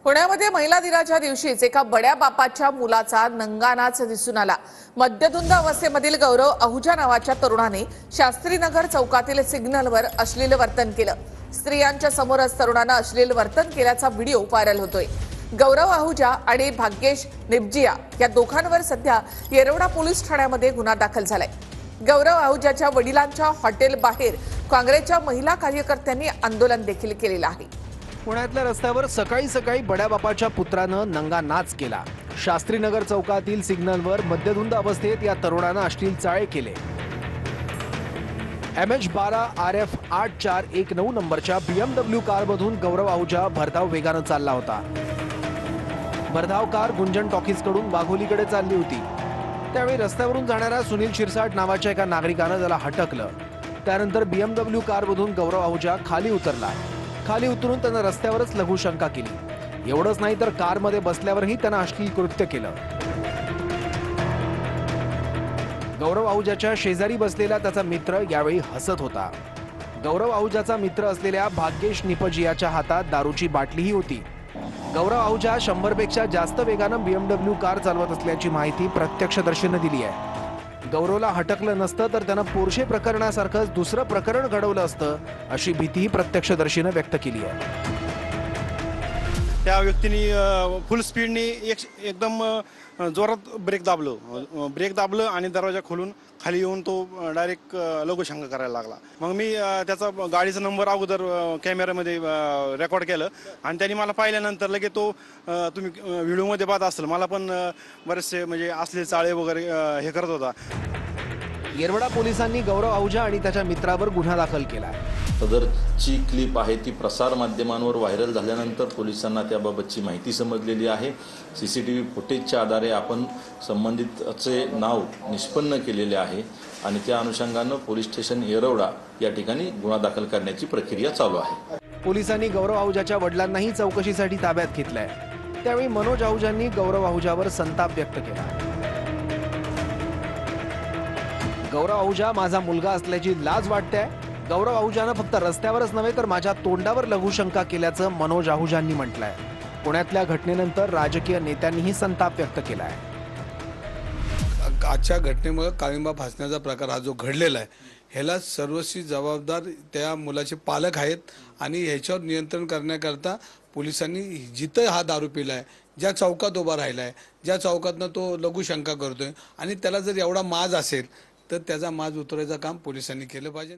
पुण्यामध्ये महिला दिनाच्या दिवशीच एका बड्या बापाच्या मुलाचा नंगा नाच दिसून आला। मध्यधुंद अवस्थेमधील गौरव आहुजा नावाच्या तरुणाने शास्त्रीनगर चौकातील सिग्नलवर अश्लील वर्तन केलं। स्त्रियांच्या समोरच तरुणानं अश्लील वर्तन केल्याचा व्हिडिओ व्हायरल होतोय। गौरव आहुजा आणि भाग्येश निपजिया या दोघांवर सध्या येरवडा पोलीस ठाण्यामध्ये गुन्हा दाखल झालाय। गौरव आहुजाच्या वडिलांच्या हॉटेल बाहेर काँग्रेसच्या महिला कार्यकर्त्यांनी आंदोलन देखील केलेलं आहे। पुण्यातल्या रस्त्यावर सकाळी सकाळी बड्या बापाच्या पुत्रानं नंगा नाच केला। शास्त्रीनगर चौकातील सिग्नलवर मध्यधुंद अवस्थेत या तरुणानं अश्लील चाळे केले। MH12 RF 8419 नंबरच्या BMW कारमधून गौरव आहुजा भरधाव वेगानं चालला होता। भरधाव कार गुंजन टॉकीजकडून वाघोलीकडे चालली होती। त्यावेळी रस्त्यावरून जाणाऱ्या सुनील शिरसाट नावाच्या एका नागरिकानं त्याला हटकलं। त्यानंतर BMW कारमधून गौरव आहुजा खाली उतरला। खाली उतरून त्यानं रस्त्यावरच लघुशंका केली। एवढंच नाही तर कारमध्ये बसल्यावरही त्यानं अश्लील कृत्य केलं। गौरव आहुजाच्या शेजारी बसलेला त्याचा मित्र यावेळी हसत होता। गौरव आहुजाचा मित्र असलेल्या भाग्येश निपजियाच्या हातात दारूची बाटलीही होती। गौरव आहुजा 100 पेक्षा जास्त वेगानं BMW कार चालवत असल्याची माहिती प्रत्यक्षदर्शींनी दिली आहे। गौरवला हटकलं नसतं तर त्यानं पोर्शे प्रकरणासारखंच दुसरं प्रकरण घडवलं असतं अशी भीतीही प्रत्यक्षदर्शीनं व्यक्त केली आहे। त्या व्यक्तीने फुल स्पीडने एकदम जोरात ब्रेक दाबलं आणि दरवाजा खोलून खाली येऊन तो डायरेक्ट लघुशंका करायला लागला। मग मी त्याचा गाडीचा नंबर अगोदर कॅमेऱ्यामध्ये रेकॉर्ड केलं आणि त्यांनी मला पाहिल्यानंतर लगेच तो तुम्ही व्हिडिओमध्ये पाहत असाल मला पण बरेचसे म्हणजे असले चाळे वगैरे हे करत होता। येरवडा पोलिसांनी गौरव आहुजा आणि त्याच्या मित्रावर गुन्हा दाखल केला। सदरची क्लिप आहे ती प्रसार माध्यमांवर व्हायरल झाल्यानंतर पोलिसांना त्याबाबतची माहिती समजलेली आहे। CCTV फुटेजच्या आधारे आपण संबंधितचे नाव निष्पन्न केलेले आहे आणि त्या अनुषंगानं पोलीस स्टेशन येरवडा या ठिकाणी गुन्हा दाखल करण्याची प्रक्रिया चालू आहे। पोलिसांनी गौरव आहुजाच्या वडिलांनाही चौकशीसाठी ताब्यात घेतलंय। त्यावेळी मनोज आहुजांनी गौरव आहुजावर संताप व्यक्त केला। गौरव आहुजा माझा मुलगा असल्याची लाज वाटते। गौरव आहुजानं फक्त रस्त्यावरच नव्हे तर माझ्या तोंडावर लघुशंका केल्याचं मनोज आहुजांनी म्हटलंय। पुण्यातल्या घटनेनंतर राजकीय नेत्यांनीही संताप व्यक्त केलाय। आजच्या घटनेमुळे काळिंबा फासण्याचा प्रकार हा जो घडलेला आहे ह्याला सर्वस्वी जबाबदार त्या मुलाचे पालक आहेत आणि ह्याच्यावर नियंत्रण करण्याकरता पोलिसांनी जिथं हा दारू पिलाय, ज्या चौकात उभा राहिलाय, ज्या चौकातनं तो लघुशंका करतोय आणि त्याला जर एवढा माज असेल तर त्याचा माज उतरायचं काम पोलिसांनी केलं पाहिजे।